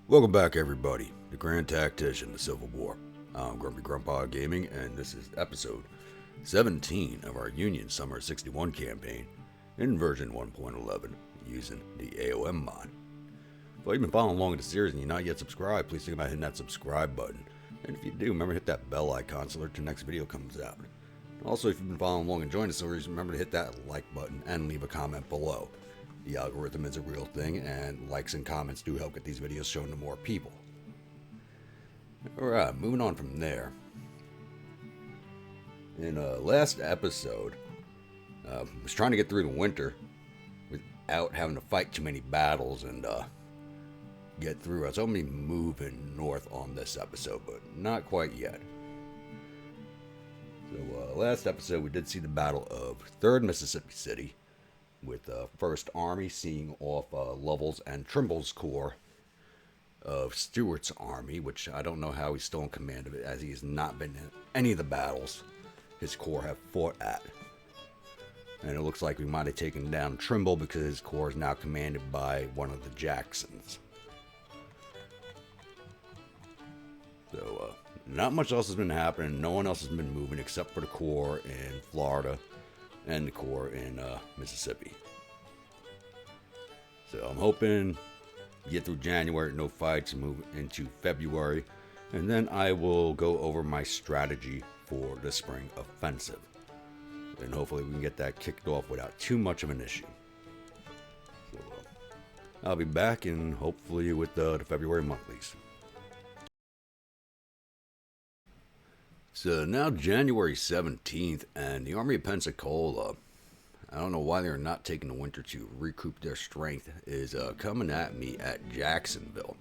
Welcome back, everybody. The Grand Tactician, the Civil War. I'm Grumpy Grandpa Gaming, and this is episode 17 of our Union Summer 61 campaign in version 1.11 using the A.O.M Mod. If you've been following along in the series and you're not yet subscribed, please think about hitting that subscribe button. And if you do, remember to hit that bell icon so that the next video comes out. Also, if you've been following along and enjoying the series, remember to hit that like button and leave a comment below. The algorithm is a real thing, and likes and comments do help get these videos shown to more people. Alright, moving on from there. In last episode, was trying to get through the winter without having to fight too many battles and get through. I was hoping to be moving north on this episode, but not quite yet. So last episode we did see the Battle of 3rd Mississippi City, with 1st Army seeing off Lovell's and Trimble's corps of Stewart's army, which I don't know how he's still in command of it, as he has not been in any of the battles his corps have fought at. And it looks like we might have taken down Trimble because his corps is now commanded by one of the Jacksons. So, not much else has been happening. No one else has been moving except for the corps in Florida and the corps in Mississippi. So I'm hoping to get through January, no fights, and move into February, and then I will go over my strategy for the spring offensive. And hopefully we can get that kicked off without too much of an issue. So I'll be back, and hopefully with the February monthlies. So now January 17th, and the Army of Pensacola, I don't know why they're not taking the winter to recoup their strength, is coming at me at Jacksonville.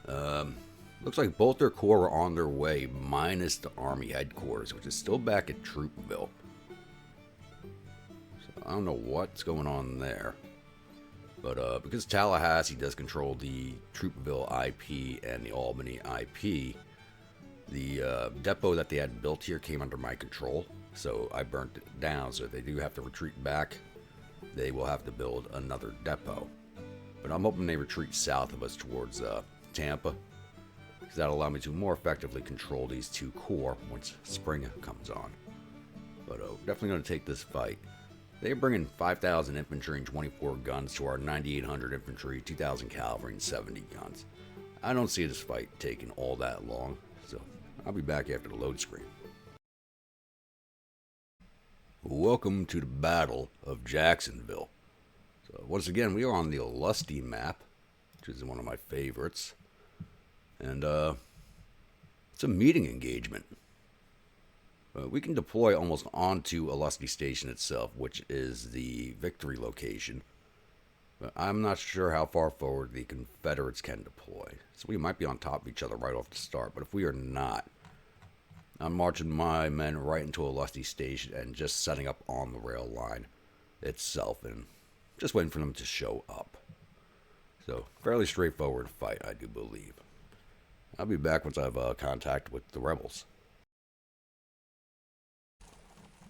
Looks like both their corps are on their way, minus the Army headquarters, which is still back at Troopville. So I don't know what's going on there. But because Tallahassee does control the Troopville IP and the Albany IP, the depot that they had built here came under my control, so I burnt it down. So if they do have to retreat back, they will have to build another depot. But I'm hoping they retreat south of us towards Tampa, because that'll allow me to more effectively control these two corps once spring comes on. But definitely going to take this fight. They're bringing 5,000 infantry and 24 guns to our 9,800 infantry, 2,000 cavalry, and 70 guns. I don't see this fight taking all that long, so I'll be back after the load screen. Welcome to the Battle of Jacksonville. So once again, we are on the Lusty map, which is one of my favorites. And it's a meeting engagement. We can deploy almost onto a Lusty station itself, which is the victory location. But I'm not sure how far forward the Confederates can deploy. So we might be on top of each other right off the start. But if we are not, I'm marching my men right into a Lusty station and just setting up on the rail line itself and just waiting for them to show up. So fairly straightforward fight, I do believe. I'll be back once I have contact with the rebels.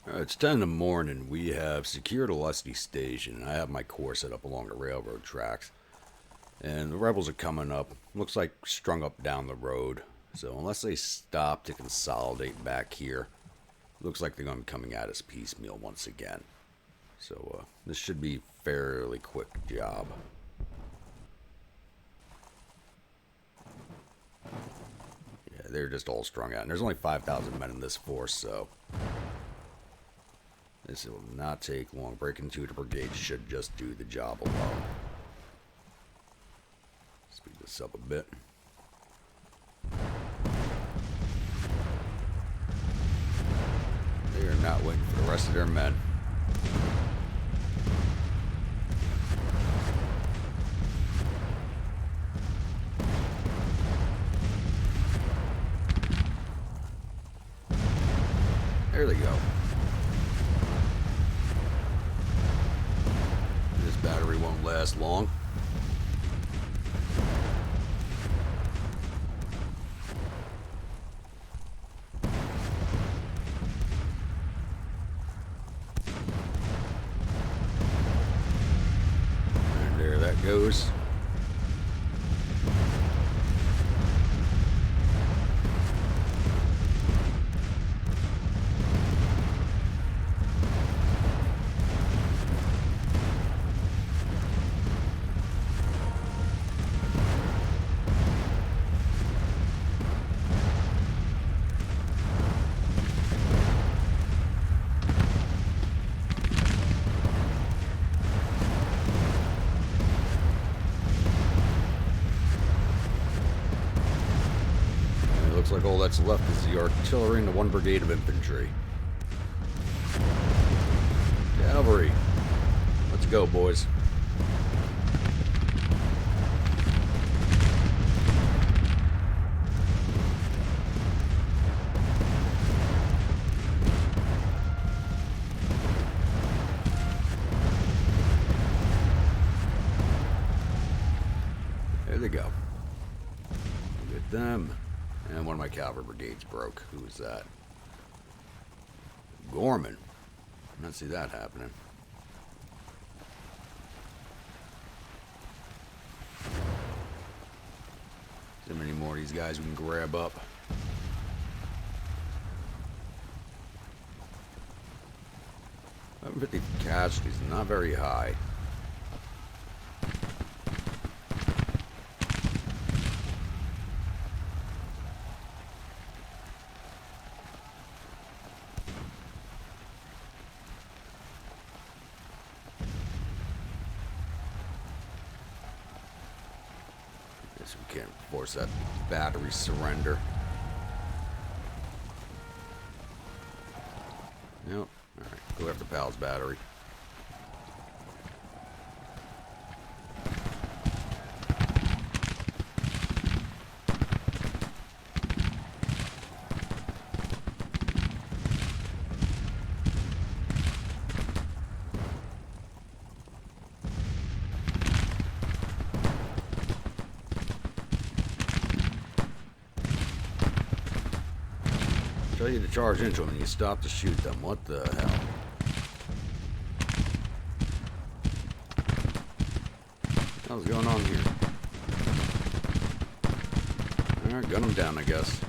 It's 10 in the morning. We have secured a Lusty station. I have my corps set up along the railroad tracks. And the rebels are coming up. Looks like strung up down the road. So unless they stop to consolidate back here, looks like they're going to be coming at us piecemeal once again. So this should be a fairly quick job. Yeah, they're just all strung out. And there's only 5,000 men in this force, so this will not take long. Breaking into the brigade should just do the job alone. Speed this up a bit. They are not waiting for the rest of their men. There they go. This battery won't last long. And there that goes. Like all that's left is the artillery and the 1 brigade of infantry. Cavalry. Let's go, boys. There they go. Get them. And one of my cavalry brigades broke. Who was that? Gorman. I don't see that happening. So many more of these guys we can grab up. 150 casualties, not very high. Guess we can't force that battery surrender. Nope. Alright, go after Pal's battery. Tell you to charge into them and you stop to shoot them. What the hell? What's going on here? Alright, gun them down, I guess.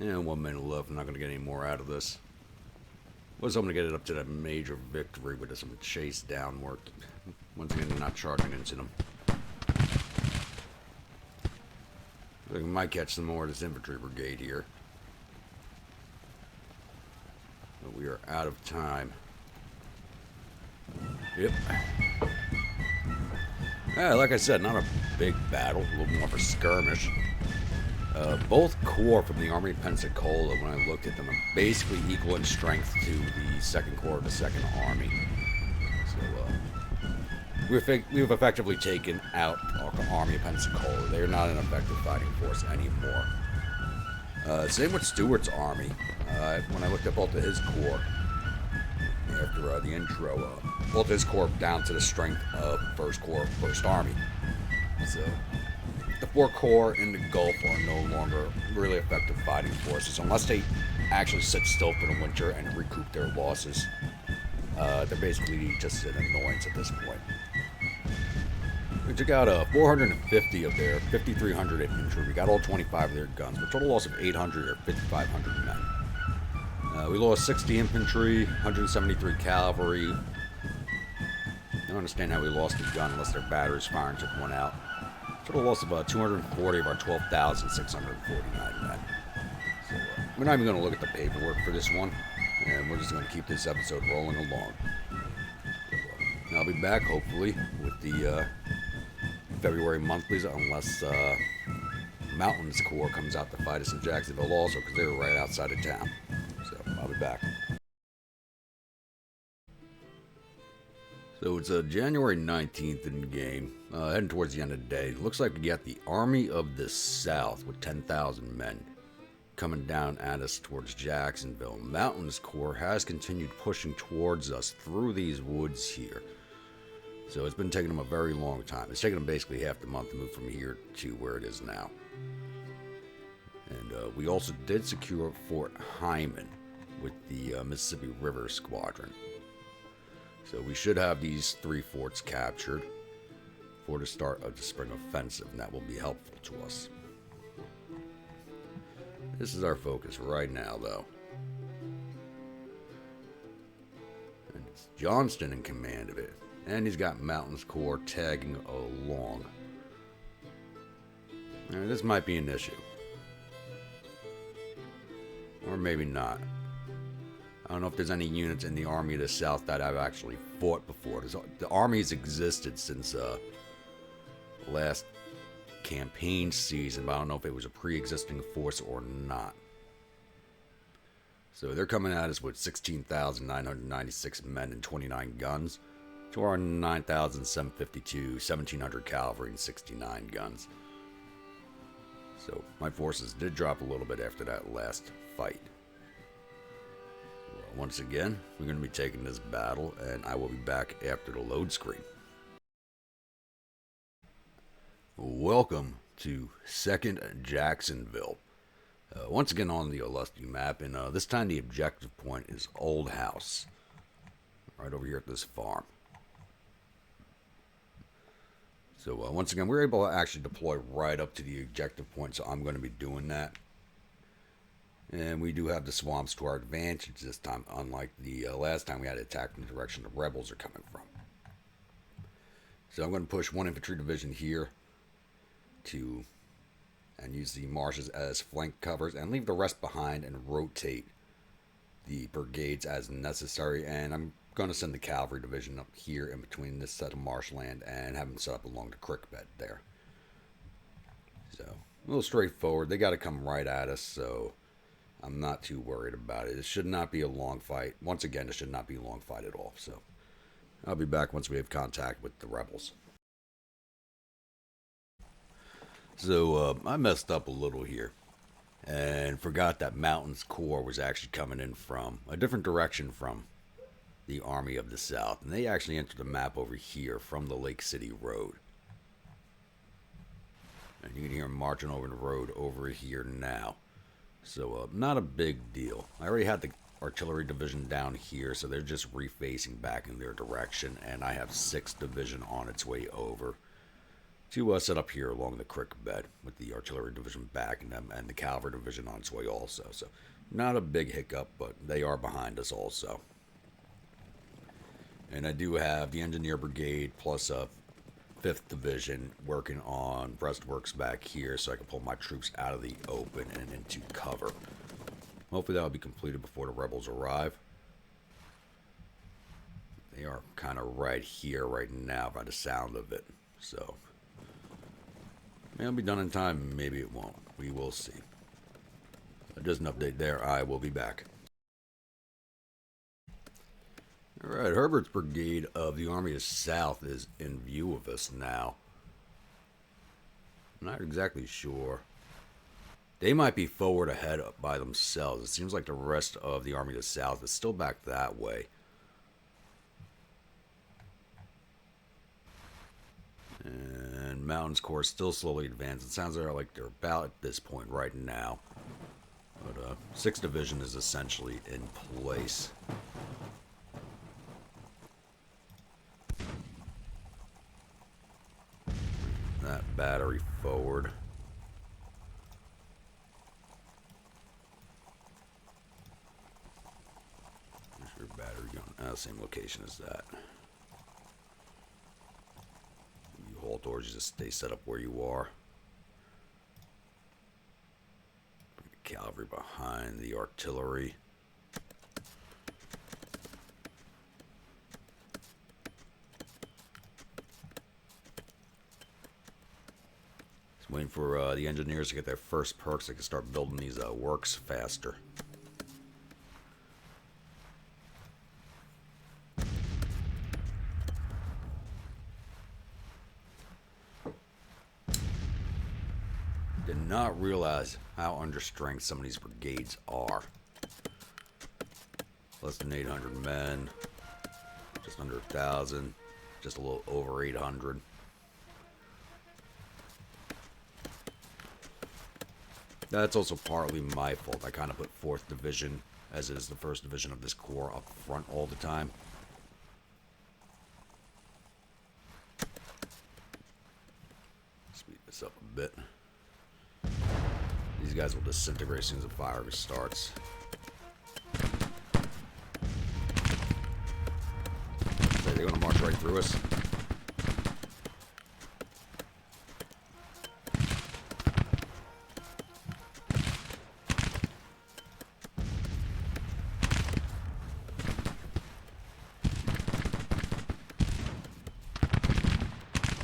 And 1 minute left. I'm not going to get any more out of this. Was hoping to get it up to that major victory with some chase down work. Once again, not charging into them. We might catch some more of this infantry brigade here. But we are out of time. Yep. Yeah, like I said, not a big battle. A little more of a skirmish. Both corps from the Army of Pensacola, when I looked at them, are basically equal in strength to the 2nd Corps of the 2nd Army. So, we've effectively taken out our Army of Pensacola. They're not an effective fighting force anymore. Same with Stewart's army. When I looked at both of his corps, after the intro, both his corps down to the strength of 1st Corps, 1st Army. So, the 4 corps in the Gulf are no longer really effective fighting forces unless they actually sit still for the winter and recoup their losses. They're basically just an annoyance at this point. We took out 450 of their 5,300 infantry. We got all 25 of their guns, for a total loss of 800 or 5,500 men. We lost 60 infantry, 173 cavalry. I don't understand how we lost a gun unless their batteries firing took one out. Total loss of 240 of our 12,649 men. So, we're not even going to look at the paperwork for this one, and we're just going to keep this episode rolling along. So, I'll be back, hopefully, with the February monthlies, unless Mouton's Corps comes out to fight us in Jacksonville also, because they're right outside of town. So, I'll be back. So it's January 19th in the game, heading towards the end of the day. Looks like we got the Army of the South with 10,000 men coming down at us towards Jacksonville. Mouton's Corps has continued pushing towards us through these woods here. So it's been taking them a very long time. It's taken them basically half the month to move from here to where it is now. And we also did secure Fort Hyman with the Mississippi River Squadron. So we should have these 3 forts captured. for the start of the spring offensive, and that will be helpful to us. This is our focus right now, though. And it's Johnston in command of it. And he's got Mouton's Corps tagging along. Now, this might be an issue. Or maybe not. I don't know if there's any units in the Army of the South that I've actually fought before. The Army's existed since last campaign season, but I don't know if it was a pre-existing force or not. So they're coming at us with 16,996 men and 29 guns to our 9,752, 1,700 cavalry and 69 guns. So my forces did drop a little bit after that last fight. Well, once again, we're going to be taking this battle, and I will be back after the load screen. Welcome to 2nd Jacksonville. Once again on the Lusty map, and this time the objective point is Old House. Right over here at this farm. So once again, we're able to actually deploy right up to the objective point, so I'm going to be doing that. And we do have the swamps to our advantage this time, unlike the last time we had to attack in the direction the rebels are coming from. So I'm going to push one infantry division here and use the marshes as flank covers and leave the rest behind and rotate the brigades as necessary. And I'm going to send the cavalry division up here in between this set of marshland and have them set up along the creek bed there. So a little straightforward. They got to come right at us, so I'm not too worried about it. It should not be a long fight. Once again, it should not be a long fight at all. So I'll be back once we have contact with the rebels. So I messed up a little here and forgot that Mouton's Corps was actually coming in from a different direction from the Army of the South. And they actually entered the map over here from the Lake City Road. And you can hear them marching over the road over here now. So not a big deal. I already had the artillery division down here, so they're just refacing back in their direction. And I have 6th Division on its way over to set up here along the creek bed with the artillery division backing them and the cavalry division on its way also. So not a big hiccup, but they are behind us also. And I do have the engineer brigade plus a 5th division working on breastworks back here so I can pull my troops out of the open and into cover. Hopefully that will be completed before the rebels arrive. They are kind of right here right now by the sound of it. So maybe it'll be done in time, maybe it won't. We will see. Just an update there. I will be back. Alright, Herbert's brigade of the Army of the South is in view of us now. I'm not exactly sure. They might be forward ahead by themselves. It seems like the rest of the Army of the South is still back that way. And Mouton's Corps still slowly advancing. It sounds like they're about at this point right now. But 6th Division is essentially in place. That battery forward. Where's your battery going? Same location as that. You halt doors, you just stay set up where you are. The cavalry behind the artillery. Waiting for the engineers to get their first perks. They can start building these works faster. Did not realize how under strength some of these brigades are. Less than 800 men. Just under 1,000. Just a little over 800. That's also partly my fault. I kind of put 4th Division, as it is the 1st Division of this Corps, up front all the time. this up a bit. These guys will disintegrate as soon as the fire starts. So they're going to march right through us.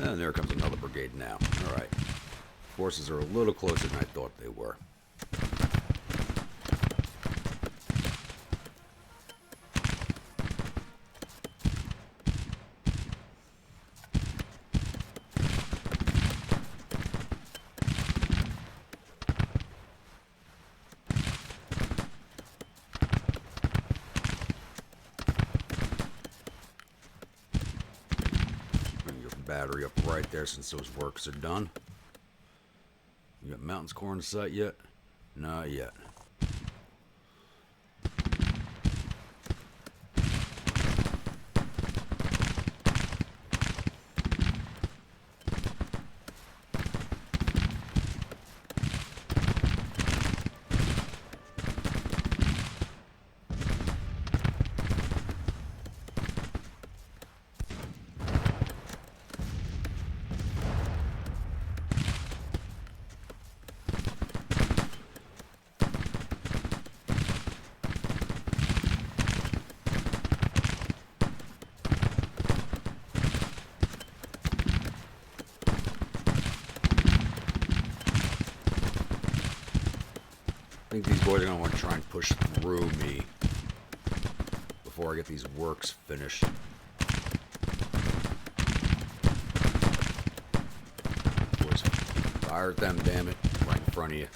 And there comes another brigade now. Alright. Forces are a little closer than I thought they were. Battery up right there since those works are done. You got Mouton's Corps in sight yet? Not yet. I think these boys are going to want to try and push through me before I get these works finished. Boys, fire at them, damn it. Right in front of you.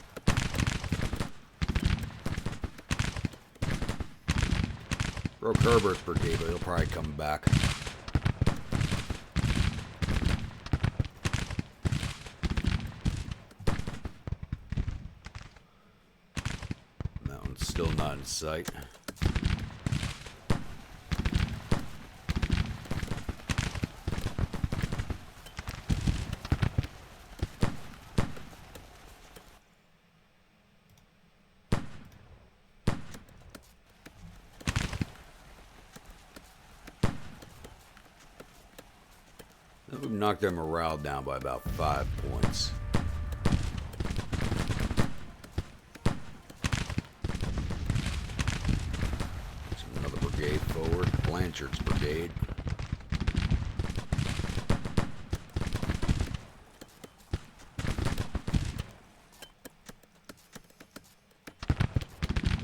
Broke Herbert's brigade, but he'll probably come back. Still not in sight. We've knocked their morale down by about 5 points. Forward, Blanchard's brigade.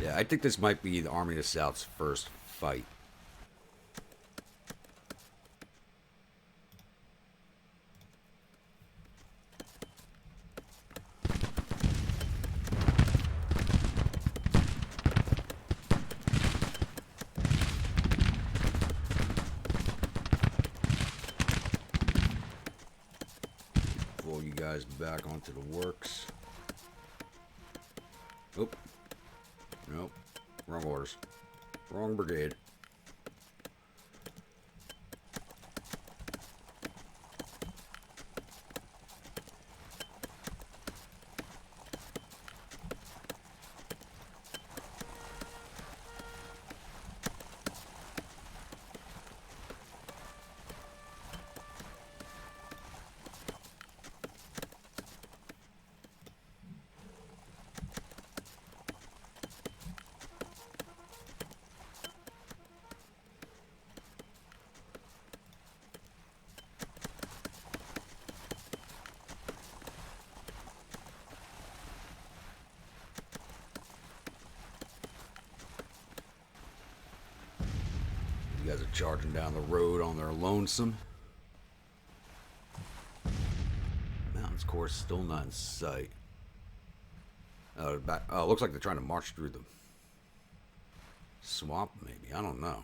Yeah, I think this might be the Army of the South's first fight. You guys back onto the works. Oop. Nope. Wrong orders. Wrong brigade. You guys are charging down the road on their lonesome. Mouton's Corps still not in sight. Looks like they're trying to march through the swamp, maybe. I don't know.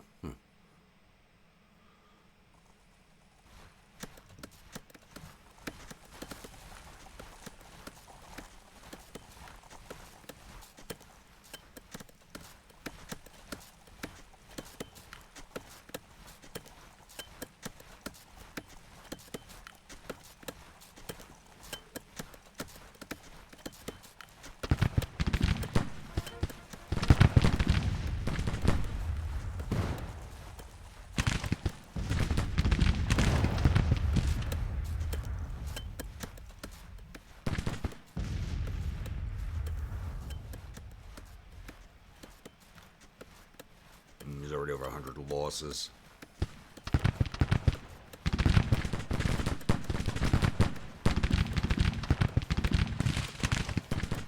300 losses.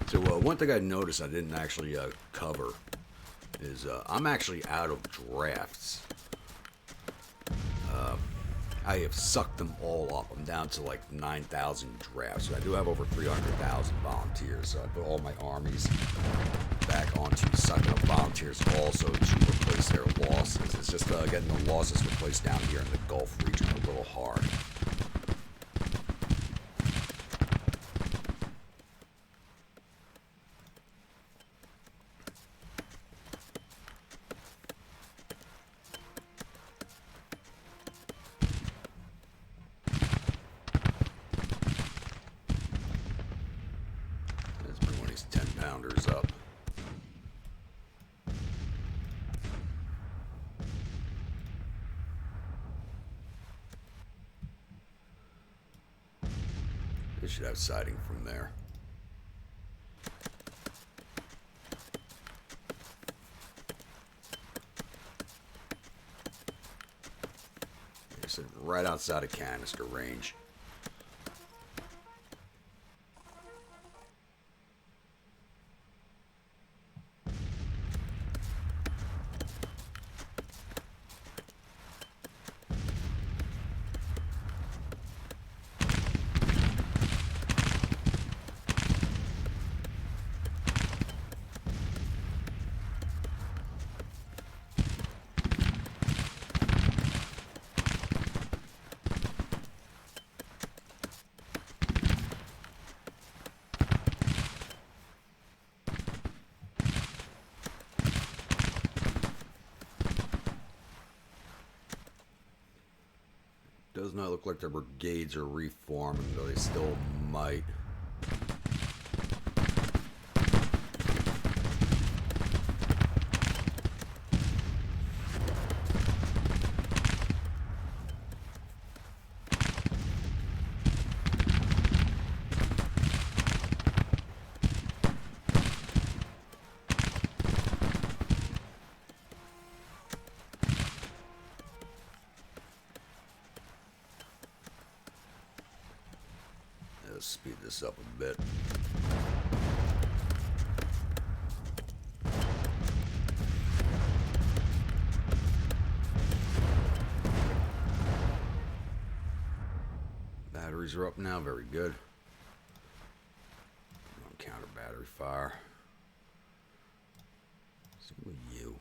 So one thing I noticed I didn't actually cover is I'm actually out of drafts. I have sucked them all up. I'm down to like 9,000 drafts. So I do have over 300,000 volunteers. So I put all my armies back onto sucking up volunteers also to replace their losses. It's just getting the losses replaced down here in the Gulf region a little hard. Up. They should have siding from there. They're sitting right outside of canister range. Does not look like their brigades are reforming, though they still might. Let's speed this up a bit. Batteries are up now, very good. Counter battery fire. So you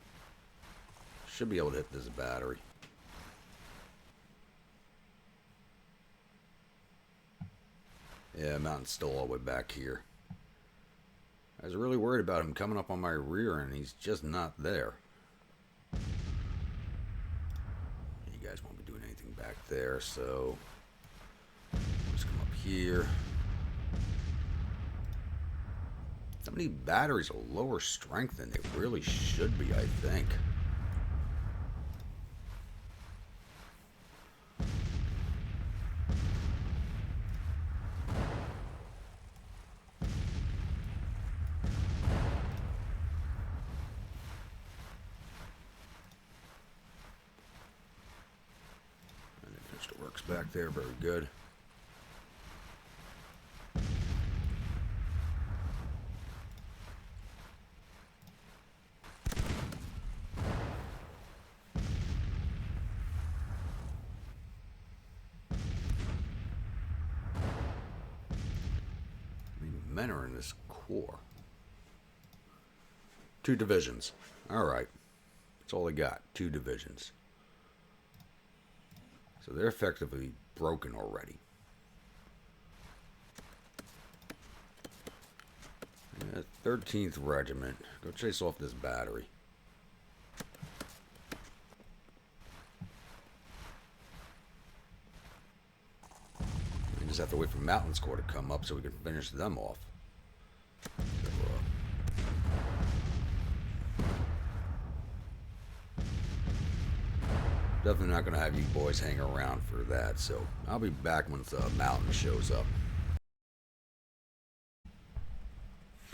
should be able to hit this battery. Yeah, Mouton's still all the way back here. I was really worried about him coming up on my rear, and he's just not there. You guys won't be doing anything back there, so just come up here. Some of these batteries are lower strength than they really should be, I think. Works back there, very good. Men are in this corps. 2 divisions. All right. That's all they got. 2 divisions. So they're effectively broken already. Yeah, 13th Regiment. Go chase off this battery. We just have to wait for Mouton's Corps to come up so we can finish them off. So, definitely not going to have you boys hang around for that, so I'll be back once Mouton shows up.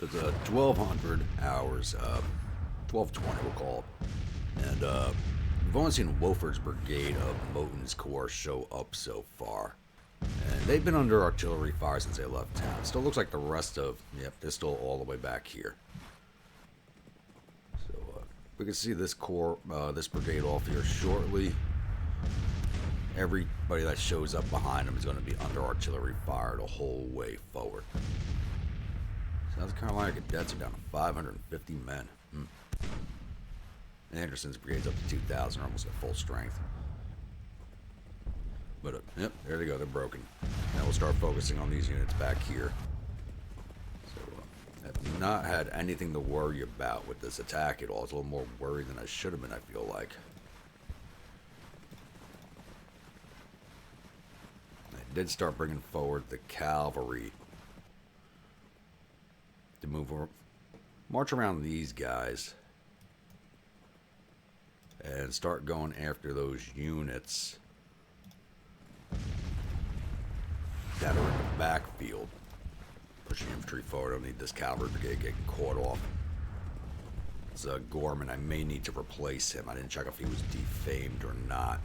It's 1,200 hours, 1220 we'll call it, and We've only seen Wolford's brigade of Mouton's corps show up so far. And they've been under artillery fire since they left town. Still looks like the rest of... Yep, they're still all the way back here. So, we can see this corps, this brigade off here shortly. Everybody that shows up behind them is going to be under artillery fire the whole way forward. South Carolina cadets are down to 550 men. Anderson's brigade's up to 2,000, almost at full strength. But, yep, there they go, they're broken. Now we'll start focusing on these units back here. So, I've not had anything to worry about with this attack at all. It's a little more worried than I should have been, I feel like. I did start bringing forward the cavalry to march around these guys and start going after those units that are in the backfield. Pushing infantry forward. I don't need this cavalry brigade getting caught off. It's Gorman. I may need to replace him. I didn't check if he was defamed or not.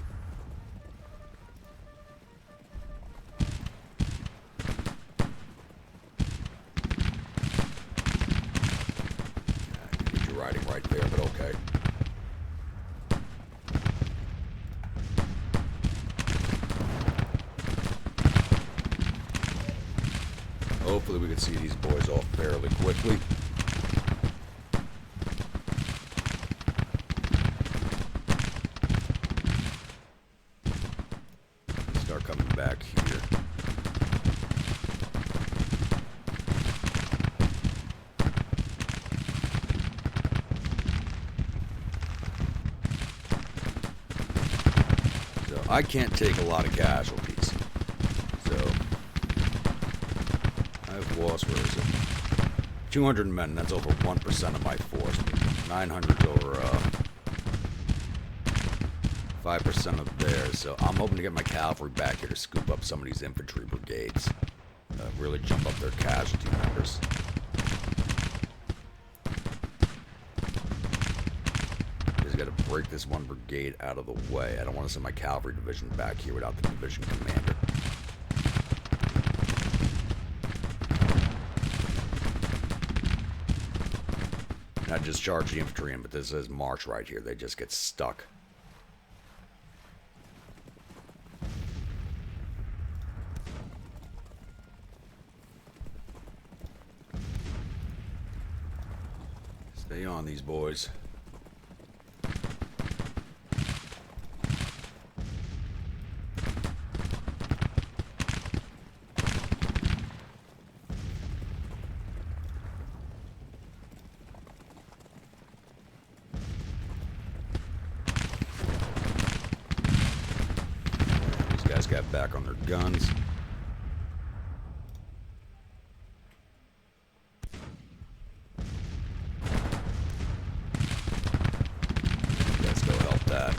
You're riding right there, but okay. Hopefully we can see these boys off fairly quickly. Start coming back here. So I can't take a lot of casualties. So I've lost, where is it? 200 men, that's over 1% of my force. 900 over 5% of theirs. So I'm hoping to get my cavalry back here to scoop up some of these infantry brigades. Really jump up their casualty numbers. Just got to break this one brigade out of the way. I don't want to send my cavalry division back here without the division commander. Not just charge the infantry in, but this says march right here. They just get stuck. Stay on these boys. Got back on their guns. Let's go help that.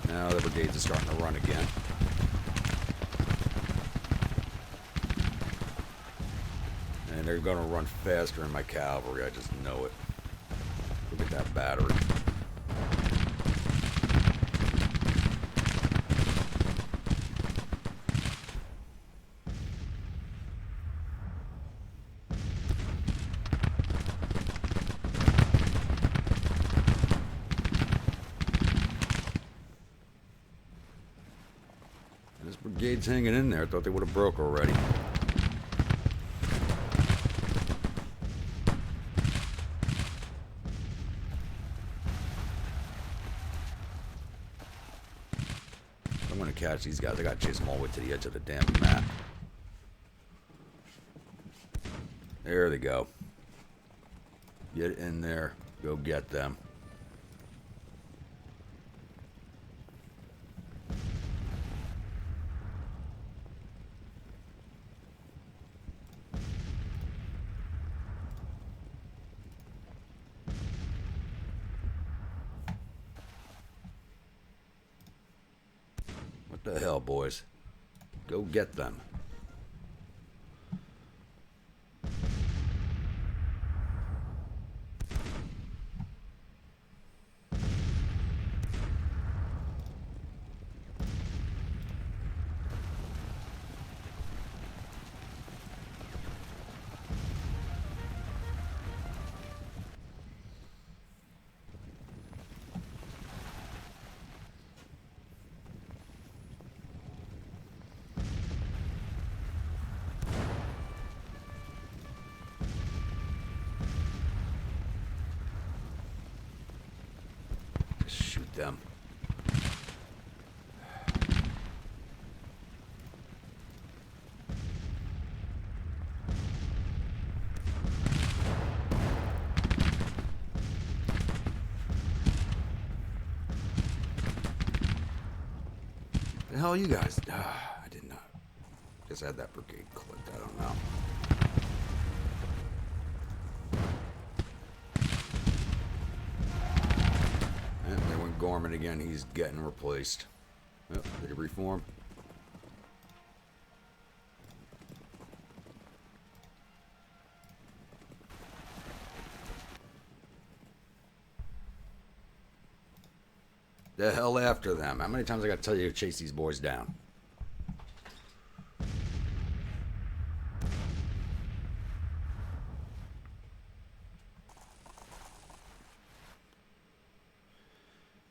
Now the brigades are starting to run again. And they're going to run faster than my cavalry, I just know it. Look at that battery. This brigade's hanging in there. I thought they would have broke already. I'm gonna catch these guys. I gotta chase them all the way to the edge of the damn map. There they go. Get in there. Go get them. What the hell, boys? Go get them. them. The hell, you guys? I did not. Guess I had that brigade clicked. I don't know. And there went Gorman again. He's getting replaced. Oh, did he reform? The hell after them. How many times I got to tell you to chase these boys down?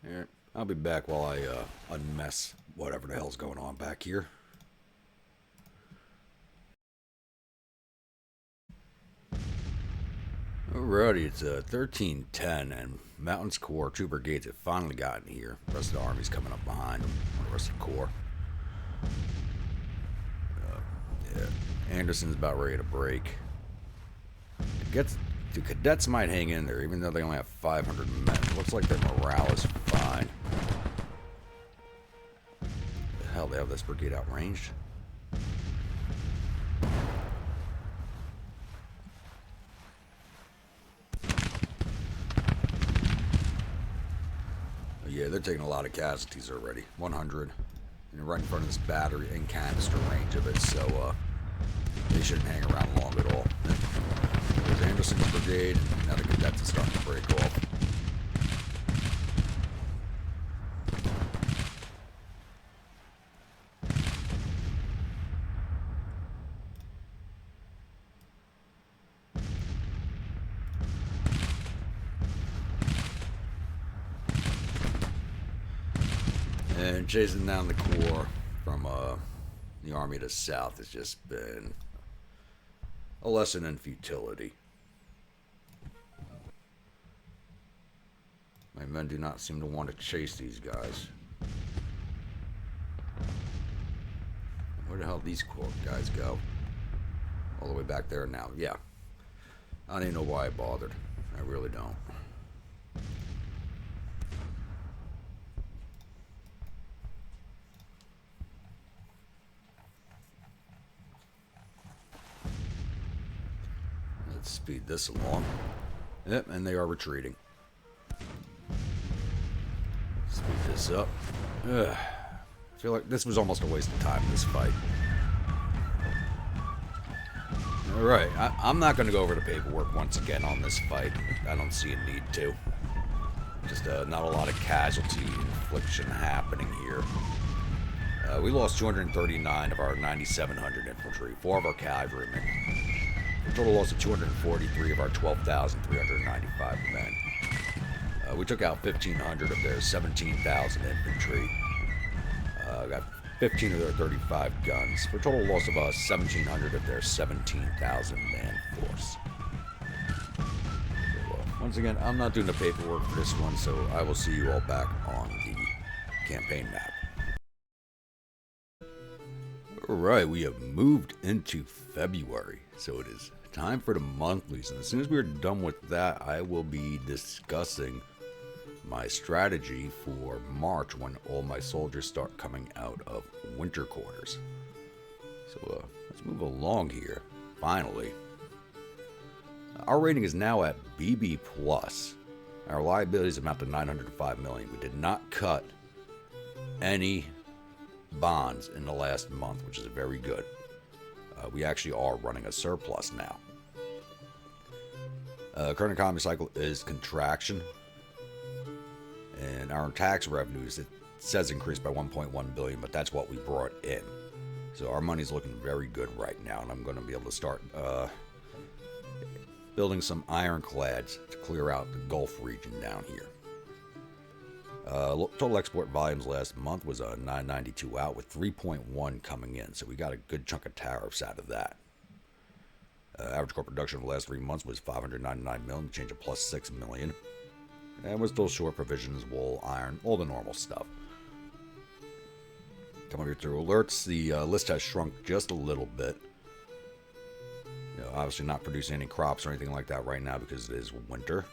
Here, I'll be back while I unmess whatever the hell's going on back here. Alrighty, it's 13:10, and Mouton's Corps, 2 brigades have finally gotten here. The rest of the army's coming up behind them, the rest of the Corps. Yeah, Anderson's about ready to break. The cadets might hang in there, even though they only have 500 men. It looks like their morale is fine. The hell, they have this brigade outranged? Yeah, they're taking a lot of casualties already. 100. And right in front of this battery and canister range of it, so they shouldn't hang around long at all. There's Anderson's brigade. Now the cadets are starting to break off. And chasing down the Corps from the army to south has just been a lesson in futility. My men do not seem to want to chase these guys. Where the hell these Corps guys go? All the way back there now. Yeah. I don't even know why I bothered. I really don't. Let's speed this along. Yep, and they are retreating. Speed this up. Ugh. I feel like this was almost a waste of time, this fight. Alright, I'm not going to go over the paperwork once again on this fight. I don't see a need to. Just not a lot of casualty infliction happening here. We lost 239 of our 9,700 infantry, 4 of our cavalrymen. A total loss of 243 of our 12,395 men. We took out 1,500 of their 17,000 infantry. Got 15 of their 35 guns, for a total loss of 1,700 of their 17,000 man force. So, once again, I'm not doing the paperwork for this one, so I will see you all back on the campaign map. Alright, we have moved into February, so it is time for the monthlies, and as soon as we're done with that, I will be discussing my strategy for March when all my soldiers start coming out of winter quarters. So let's move along here. Finally, our rating is now at BB+. Our liabilities amount to $905 million. We did not cut any bonds in the last month, which is very good. We actually are running a surplus now. Current economy cycle is contraction. And our tax revenues, it says increased by 1.1 billion, but that's what we brought in. So our money's looking very good right now, and I'm going to be able to start building some ironclads to clear out the Gulf region down here. Total export volumes last month was 992 out, with 3.1 coming in, so we got a good chunk of tariffs out of that. Average core production over the last 3 months was 599 million, change of plus 6 million. And we're still short provisions, wool, iron, all the normal stuff. Come over here to alerts. The list has shrunk just a little bit. Obviously not producing any crops or anything like that right now because it is winter.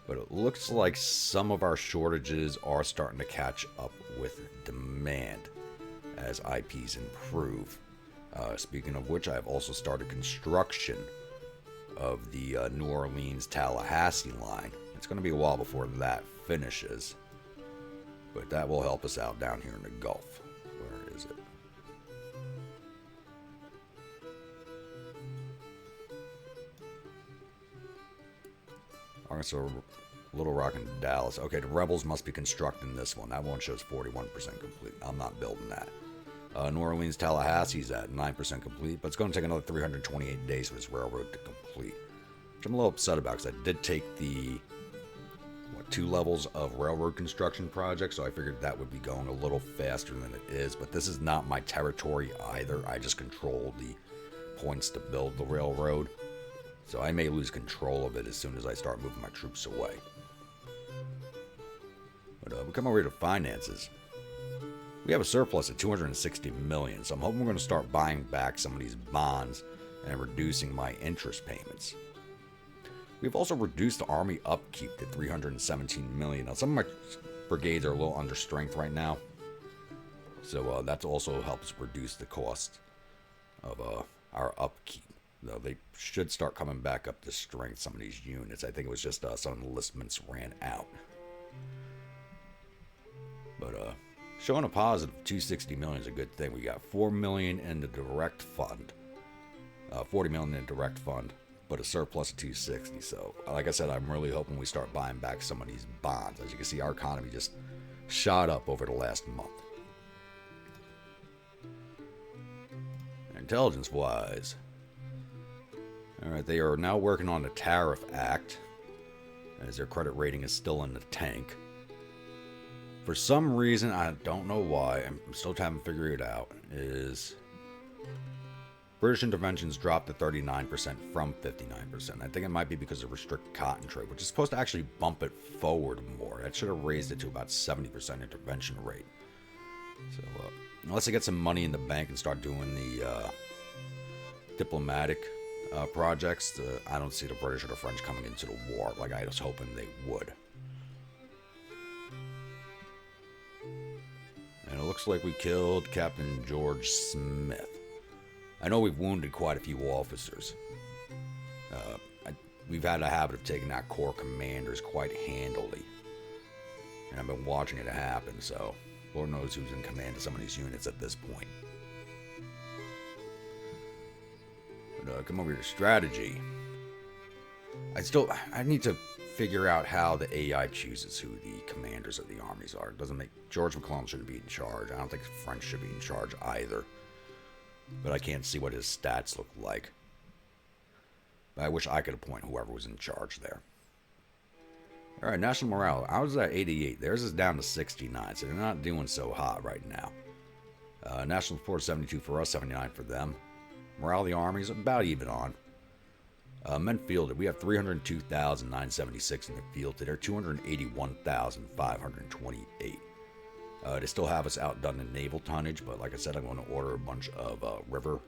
But it looks like some of our shortages are starting to catch up with demand as IPs improve. Speaking of which, I have also started construction of the New Orleans-Tallahassee line. It's going to be a while before that finishes. But that will help us out down here in the Gulf. Where is it? So Little Rock and Dallas. Okay, the Rebels must be constructing this one. That one shows 41% complete. I'm not building that. New Orleans, Tallahassee's at 9% complete, but it's going to take another 328 days for this railroad to complete. Which I'm a little upset about because I did take the 2 levels of railroad construction project, so I figured that would be going a little faster than it is. But this is not my territory either. I just control the points to build the railroad. So I may lose control of it as soon as I start moving my troops away. But we come over here to finances. We have a surplus of $260 million, so I'm hoping we're going to start buying back some of these bonds and reducing my interest payments. We've also reduced the Army upkeep to $317 million. Now, some of my brigades are a little under strength right now, so that also helps reduce the cost of our upkeep. Though they should start coming back up to strength, some of these units. I think it was just some enlistments ran out. But showing a positive 260 million is a good thing. We got 4 million in the direct fund, 40 million in direct fund, but a surplus of 260. So, like I said, I'm really hoping we start buying back some of these bonds. As you can see, our economy just shot up over the last month. Intelligence-wise, all right, they are now working on the Tariff Act, as their credit rating is still in the tank. For some reason, I don't know why, I'm still haven't figured it out, is British interventions dropped to 39% from 59%. I think it might be because of restricted cotton trade, which is supposed to actually bump it forward more. That should have raised it to about 70% intervention rate. So, unless they get some money in the bank and start doing the diplomatic projects, I don't see the British or the French coming into the war like I was hoping they would. And it looks like we killed Captain George Smith. I know we've wounded quite a few officers. We've had a habit of taking out Corps commanders quite handily. And I've been watching it happen, so Lord knows who's in command of some of these units at this point. But come over here to strategy. I need to figure out how the AI chooses who the commanders of the armies are. It doesn't make George McClellan shouldn't be in charge. I don't think French should be in charge either. But I can't see what his stats look like. But I wish I could appoint whoever was in charge there. Alright, national morale. I was at 88. Theirs is down to 69, so they're not doing so hot right now. National support 72 for us, 79 for them. Morale of the armies about even on. Men fielded, we have 302,976 in the field to their 281,528. They still have us outdone in naval tonnage, but like I said, I'm going to order a bunch of river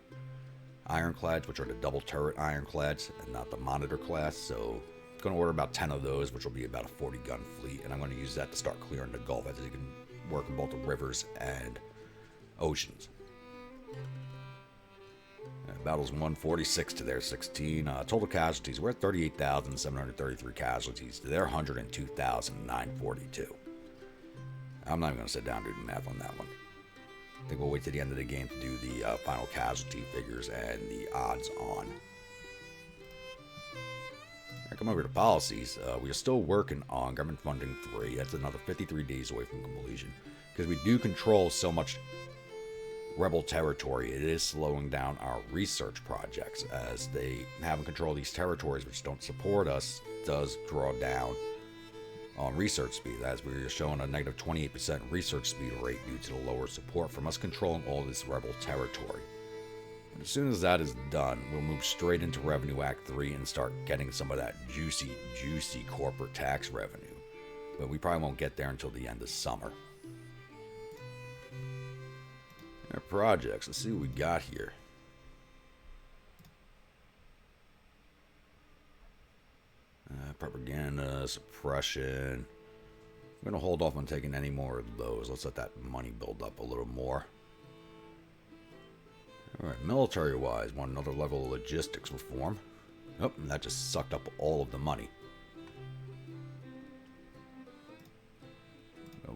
ironclads, which are the double turret ironclads and not the monitor class. So I'm going to order about 10 of those, which will be about a 40 gun fleet, and I'm going to use that to start clearing the Gulf as you can work in both the rivers and oceans. Battles 146 to their 16. Total casualties, we're at 38,733 casualties to their 102,942. I'm not even going to sit down and do the math on that one. I think we'll wait to the end of the game to do the final casualty figures and the odds on. Right, come over to policies. We are still working on government funding 3. That's another 53 days away from completion. Because we do control so much rebel territory, it is slowing down our research projects, as they having control of these territories which don't support us does draw down on research speed, as we are showing a negative 28% research speed rate due to the lower support from us controlling all this rebel territory. As soon as that is done, we'll move straight into Revenue Act 3 and start getting some of that juicy corporate tax revenue. But we probably won't get there until the end of summer. Our projects, let's see what we got here. Propaganda, suppression. I'm going to hold off on taking any more of those. Let's let that money build up a little more. Alright, military-wise, want another level of logistics reform. Oh, and that just sucked up all of the money.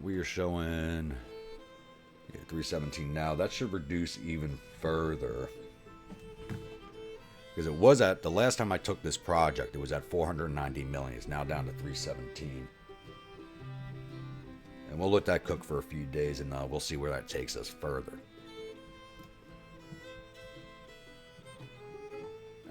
We are showing 317 now. That should reduce even further. Because it was at, the last time I took this project, it was at 490 million. It's now down to 317. And we'll let that cook for a few days, and we'll see where that takes us further.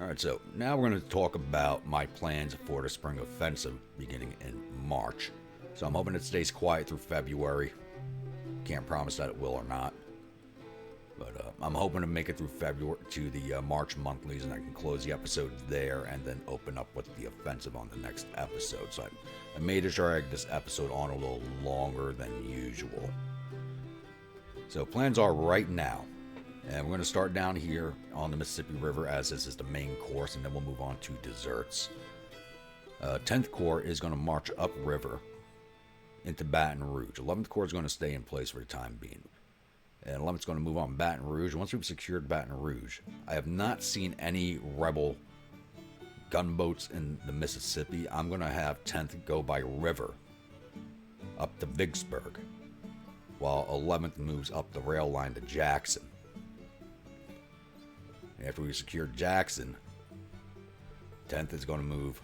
Alright, so now we're going to talk about my plans for the spring offensive beginning in March. So I'm hoping it stays quiet through February. Can't promise that it will or not. But I'm hoping to make it through February to the March monthlies, and I can close the episode there and then open up with the offensive on the next episode. So I made sure I get this episode on a little longer than usual. So plans are right now. And we're going to start down here on the Mississippi River, as this is the main course, and then we'll move on to desserts. 10th Corps is going to march upriver into Baton Rouge. 11th Corps is going to stay in place for the time being. And 11th is going to move on Baton Rouge. Once we've secured Baton Rouge, I have not seen any rebel gunboats in the Mississippi. I'm going to have 10th go by river up to Vicksburg, while 11th moves up the rail line to Jackson. After we secure Jackson, 10th is going to move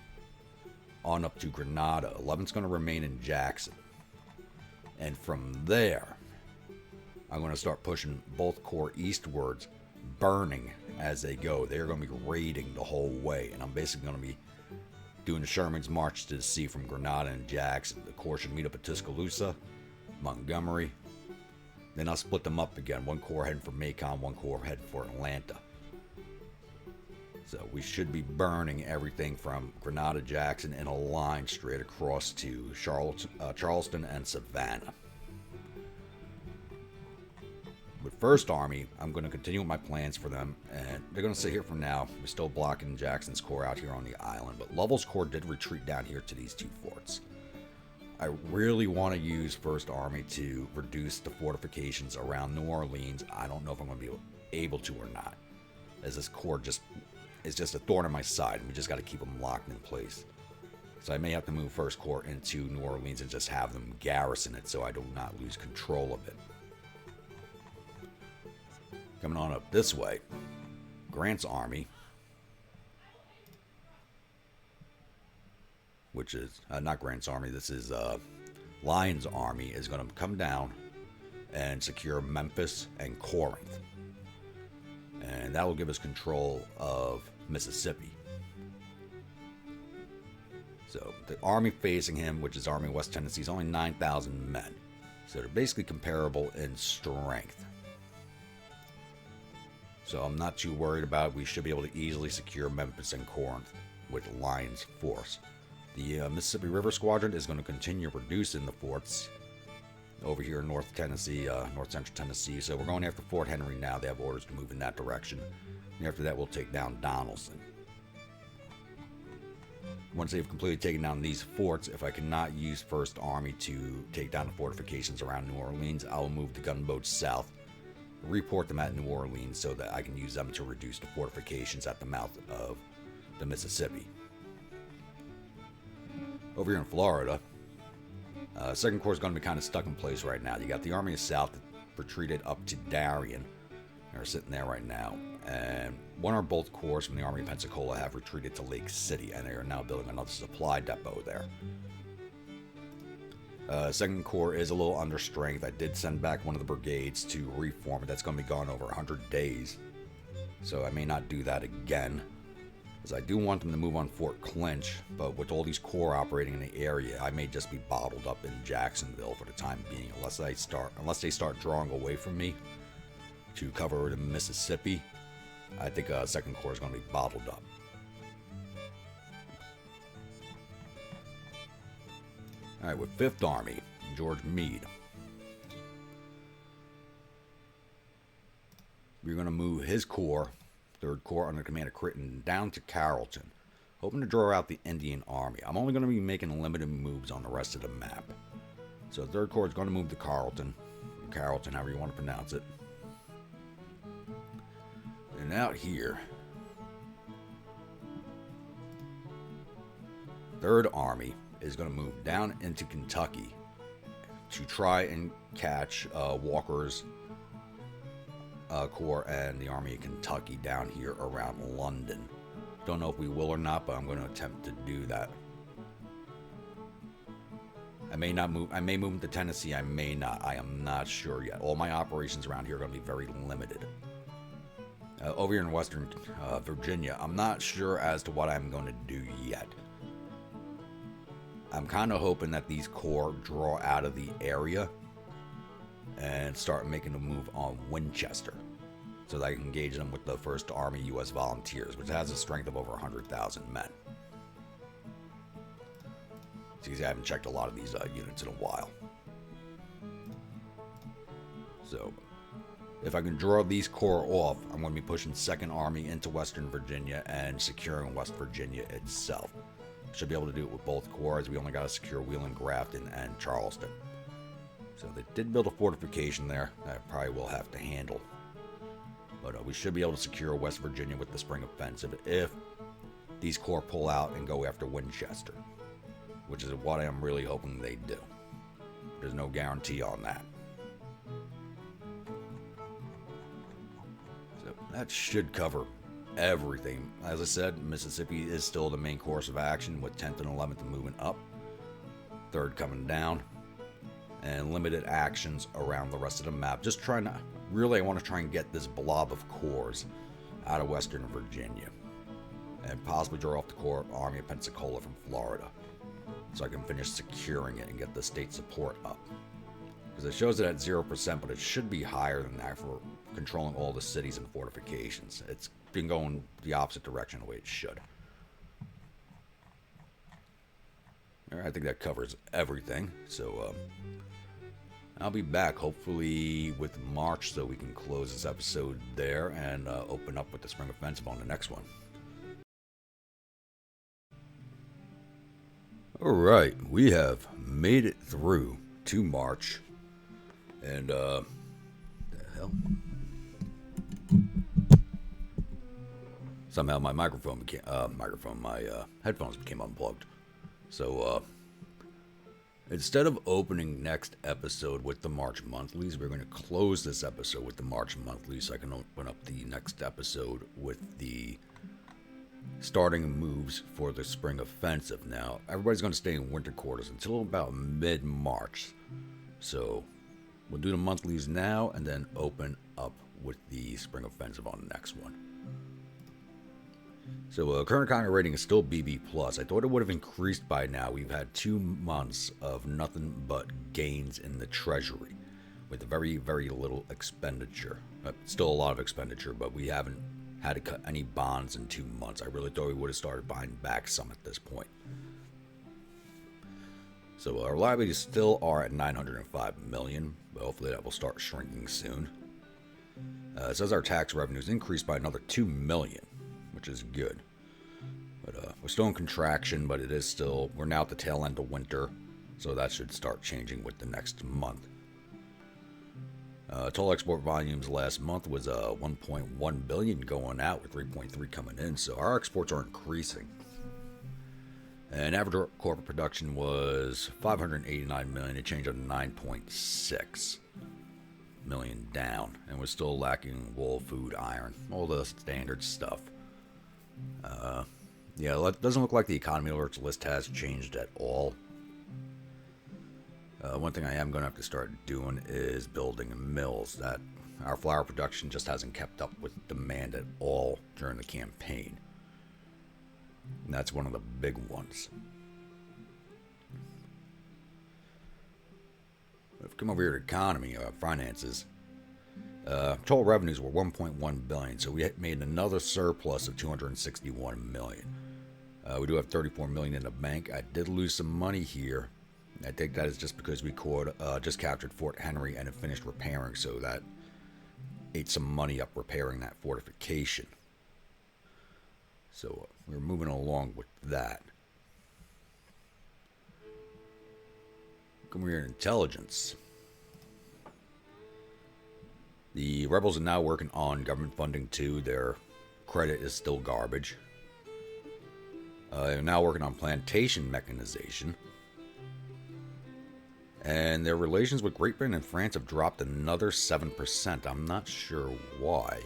on up to Grenada. 11th is going to remain in Jackson. And from there, I'm going to start pushing both corps eastwards, burning as they go. They're going to be raiding the whole way. And I'm basically going to be doing Sherman's March to the Sea from Grenada and Jackson. The corps should meet up at Tuscaloosa, Montgomery. Then I'll split them up again. One corps heading for Macon, one corps heading for Atlanta. So we should be burning everything from Grenada, Jackson in a line straight across to Charleston and Savannah. With 1st Army, I'm going to continue with my plans for them, and they're going to sit here for now. We're still blocking Jackson's corps out here on the island, but Lovell's corps did retreat down here to these two forts. I really want to use 1st Army to reduce the fortifications around New Orleans. I don't know if I'm going to be able to or not, as this corps is just a thorn in my side, and we just got to keep them locked in place. So I may have to move 1st Corps into New Orleans and just have them garrison it so I do not lose control of it. Coming on up this way, Grant's army, which is not Grant's army, this is Lyon's army, is going to come down and secure Memphis and Corinth. And that will give us control of Mississippi. So the army facing him, which is Army West Tennessee, is only 9,000 men. So they're basically comparable in strength. So I'm not too worried about it. We should be able to easily secure Memphis and Corinth with Lyon's force. The Mississippi River Squadron is going to continue reducing the forts over here in North Tennessee, North Central Tennessee. So we're going after Fort Henry now. They have orders to move in that direction. And after that, we'll take down Donelson. Once they've completely taken down these forts, if I cannot use 1st Army to take down the fortifications around New Orleans, I'll move the gunboats south, report them at New Orleans so that I can use them to reduce the fortifications at the mouth of the Mississippi. Over here in Florida, 2nd Corps is going to be kind of stuck in place right now. You got the Army of South that retreated up to Darien. They're sitting there right now. And one or both corps from the Army of Pensacola have retreated to Lake City, and they are now building another supply depot there. 2nd Corps is a little under strength. I did send back one of the brigades to reform it. That's going to be gone over 100 days. So I may not do that again, as I do want them to move on Fort Clinch, but with all these corps operating in the area, I may just be bottled up in Jacksonville for the time being, unless they start drawing away from me to cover the Mississippi. I think Second Corps is going to be bottled up. All right, with 5th Army, George Meade. We're going to move his corps, 3rd Corps under command of Critton, down to Carrollton, hoping to draw out the Indian Army. I'm only going to be making limited moves on the rest of the map. So 3rd Corps is going to move to Carrollton, however you want to pronounce it. And out here, 3rd Army is going to move down into Kentucky to try and catch Walker's Corps and the Army of Kentucky down here around London. Don't know if we will or not, but I'm going to attempt to do that. I may not move. I may move into Tennessee. I may not. I am not sure yet. All my operations around here are going to be very limited. Over here in Western Virginia, I'm not sure as to what I'm going to do yet. I'm kind of hoping that these corps draw out of the area and start making a move on Winchester, so that I can engage them with the 1st Army U.S. Volunteers, which has a strength of over 100,000 men. See, I haven't checked a lot of these units in a while. So, if I can draw these corps off, I'm going to be pushing 2nd Army into Western Virginia and securing West Virginia itself. Should be able to do it with both corps, as we only got to secure Wheeling, Grafton, and Charleston. So they did build a fortification there that I probably will have to handle. But we should be able to secure West Virginia with the spring offensive if these corps pull out and go after Winchester, which is what I am really hoping they do. There's no guarantee on that. So that should cover everything. As I said, Mississippi is still the main course of action, with 10th and 11th moving up, 3rd coming down, and limited actions around the rest of the map. Just trying to, really, I want to try and get this blob of corps out of Western Virginia, and possibly draw off the Corps Army of Pensacola from Florida, so I can finish securing it and get the state support up. Because it shows it at 0%, but it should be higher than that for controlling all the cities and fortifications. It's been going the opposite direction the way it should. Alright, I think that covers everything. So, I'll be back hopefully with March, so we can close this episode there and open up with the spring offensive on the next one. Alright, we have made it through to March. And, the hell? Somehow my my headphones became unplugged. So, instead of opening next episode with the March monthlies, we're going to close this episode with the March monthlies, so I can open up the next episode with the starting moves for the spring offensive. Now, everybody's going to stay in winter quarters until about mid-March. So, we'll do the monthlies now and then open up with the spring offensive on the next one. So, current economy rating is still BB+. I thought it would have increased by now. We've had 2 months of nothing but gains in the treasury, with very, very little expenditure. Still a lot of expenditure, but we haven't had to cut any bonds in 2 months. I really thought we would have started buying back some at this point. So, our liabilities still are at $905 million, but hopefully that will start shrinking soon. It says our tax revenues increased by another $2 million. Which is good. But we're still in contraction, but it is still, we're now at the tail end of winter, so that should start changing with the next month. Total export volumes last month was 1.1 billion going out, with 3.3 coming in, so our exports are increasing. And average corporate production was 589 million, a change of 9.6 million down, and we're still lacking wool, food, iron, all the standard stuff. Yeah, it doesn't look like the economy alerts list has changed at all. One thing I am going to have to start doing is building mills. That our flour production just hasn't kept up with demand at all during the campaign. And that's one of the big ones. If we come over here to economy, finances, Total revenues were 1.1 billion, so we made another surplus of 261 million. We do have 34 million in the bank. I did lose some money here. I think that is just because we just captured Fort Henry and have finished repairing, so that ate some money up repairing that fortification. So we're moving along with that. Come here, intelligence. The rebels are now working on government funding too. Their credit is still garbage. They're now working on plantation mechanization. And their relations with Great Britain and France have dropped another 7%. I'm not sure why.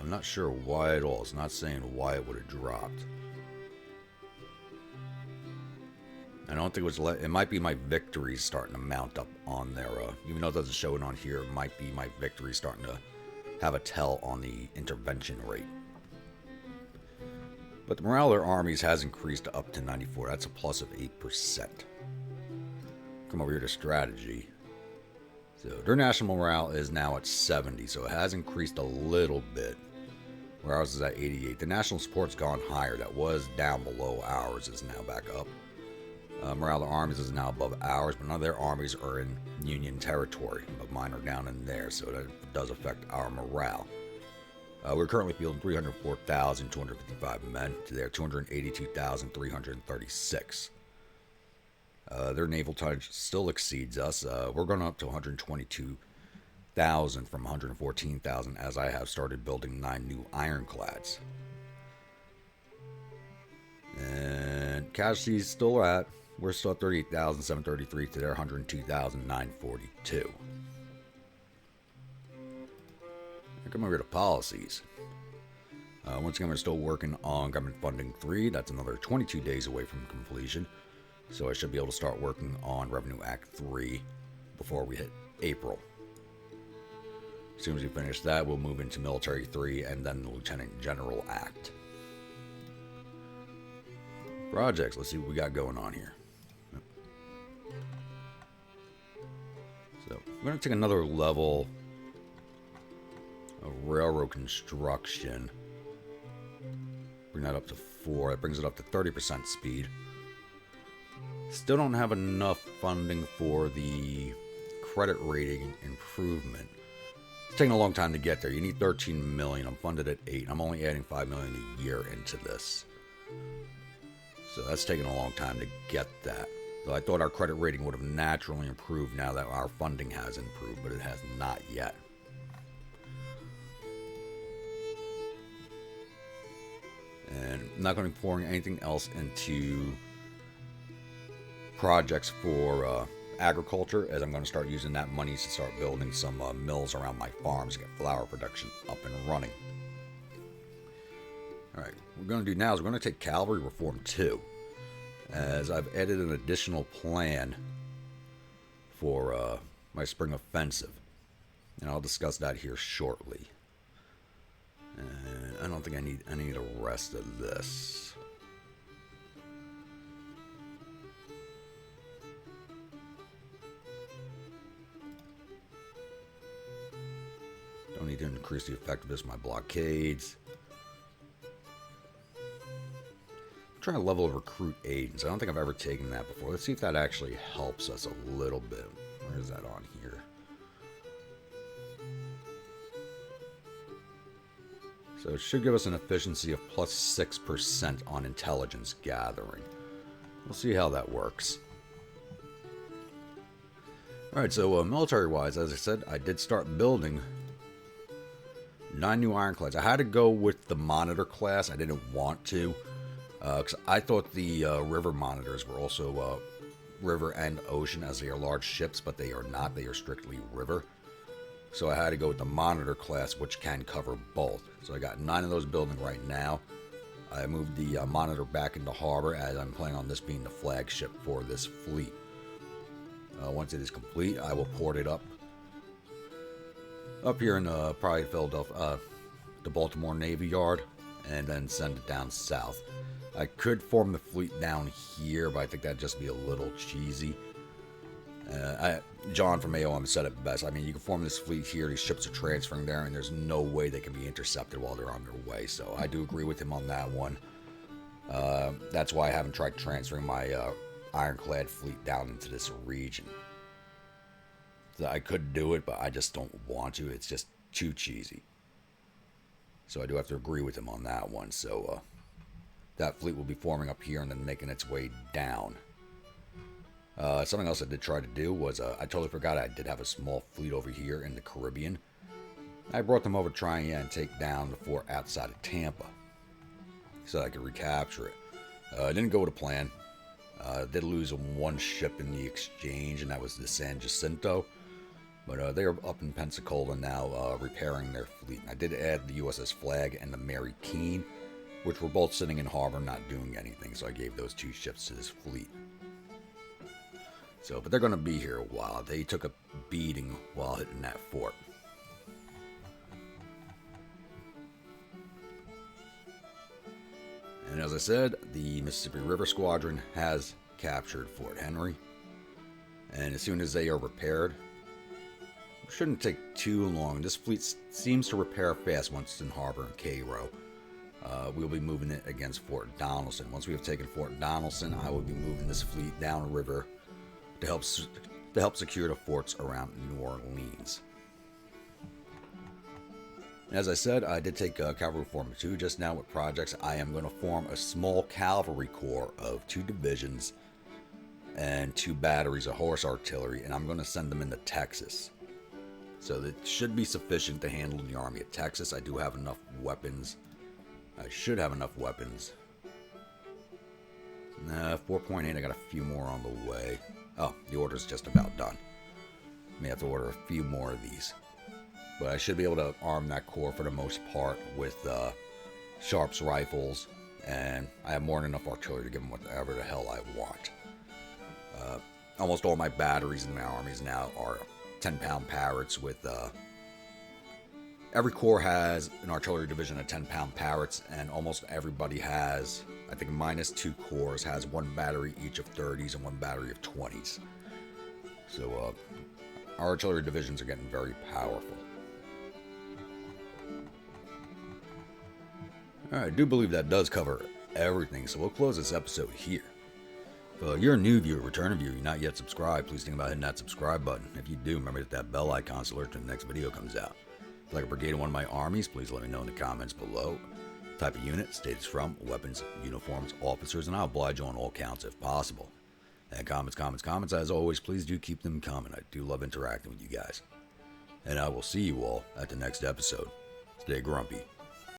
I'm not sure why at all. It's not saying why it would have dropped. I don't think it was. It might be my victories starting to mount up on there. Even though it doesn't show it on here, it might be my victories starting to have a tell on the intervention rate. But the morale of their armies has increased up to 94. That's a plus of 8%. Come over here to strategy. So their national morale is now at 70, so it has increased a little bit. Where ours is at 88. The national support's gone higher. That was down below ours, is now back up. Morale of armies is now above ours, but none of their armies are in Union territory. But mine are down in there, so that does affect our morale. We're currently fielding 304,255 men to their 282,336. Their naval tonnage still exceeds us. We're going up to 122,000 from 114,000 as I have started building 9 new ironclads. And casualties still at, we're still at 38,733 to their 102,942. Come over to policies. Once again, we're still working on Government Funding 3. That's another 22 days away from completion. So I should be able to start working on Revenue Act 3 before we hit April. As soon as we finish that, we'll move into Military 3 and then the Lieutenant General Act. Projects, let's see what we got going on here. So we're going to take another level of railroad construction. Bring that up to 4. That brings it up to 30% speed. Still don't have enough funding for the credit rating improvement. It's taking a long time to get there. You need 13 million. I'm funded at 8. I'm only adding 5 million a year into this. So that's taking a long time to get that. So I thought our credit rating would have naturally improved now that our funding has improved, but it has not yet. And I'm not going to be pouring anything else into projects for agriculture, as I'm going to start using that money to start building some mills around my farms to get flour production up and running. Alright, what we're going to do now is we're going to take Cavalry Reform 2, as I've added an additional plan for my spring offensive, and I'll discuss that here shortly. And I don't think I need the rest of this. Don't need to increase the effectiveness of my blockades. I'm trying to level recruit agents. I don't think I've ever taken that before. Let's see if that actually helps us a little bit. Where is that on here? So it should give us an efficiency of plus 6% on intelligence gathering. We'll see how that works. Alright, so military-wise, as I said, I did start building 9 new ironclads. I had to go with the monitor class. I didn't want to, because I thought the river monitors were also river and ocean, as they are large ships, but they are not. They are strictly river. So I had to go with the monitor class, which can cover both. So I got 9 of those building right now. I moved the monitor back into harbor, as I'm planning on this being the flagship for this fleet. Once it is complete, I will port it up here in probably Philadelphia, the Baltimore Navy Yard, and then send it down south. I could form the fleet down here, but I think that'd just be a little cheesy. John from A.O.M said it best. I mean, you can form this fleet here. These ships are transferring there, and there's no way they can be intercepted while they're on their way. So I do agree with him on that one. That's why I haven't tried transferring my ironclad fleet down into this region. So I could do it, but I just don't want to. It's just too cheesy. So I do have to agree with him on that one. So that fleet will be forming up here and then making its way down. Something else I did try to do was, I totally forgot I did have a small fleet over here in the Caribbean. I brought them over to try and take down the fort outside of Tampa so I could recapture it. It didn't go to plan. Did lose one ship in the exchange, and that was the San Jacinto. But they are up in Pensacola now, repairing their fleet. I did add the USS Flag and the Mary Keene, which were both sitting in harbor not doing anything, so I gave those two ships to this fleet. So, but they're going to be here a while. They took a beating while hitting that fort. And as I said, the Mississippi River Squadron has captured Fort Henry. And as soon as they are repaired, it shouldn't take too long. This fleet seems to repair fast once it's in harbor in Cairo. We'll be moving it against Fort Donelson. Once we have taken Fort Donelson, I will be moving this fleet downriver to help secure the forts around New Orleans. As I said, I did take Cavalry Form 2 just now with projects. I am going to form a small cavalry corps of 2 divisions and 2 batteries of horse artillery, and I'm going to send them into Texas. So that should be sufficient to handle the Army of Texas. I do have enough weapons. I should have enough weapons. 4.8, I got a few more on the way. Oh, the order's just about done. May have to order a few more of these. But I should be able to arm that corps for the most part with Sharps rifles, and I have more than enough artillery to give them whatever the hell I want. Almost all my batteries in my armies now are 10-pound Parrots with... every corps has an artillery division of 10-pound Parrots, and almost everybody has, I think minus 2 corps, has 1 battery each of 30s and 1 battery of 20s. So our artillery divisions are getting very powerful. Alright, I do believe that does cover everything, so we'll close this episode here. If you're a new viewer, returning viewer, you're not yet subscribed, please think about hitting that subscribe button. If you do, remember to hit that bell icon so alert when the next video comes out. If you'd like a brigade in one of my armies, please let me know in the comments below. Type of unit, state it's from, weapons, uniforms, officers, and I'll oblige you on all counts if possible. And comments, as always, please do keep them coming. I do love interacting with you guys. And I will see you all at the next episode. Stay grumpy.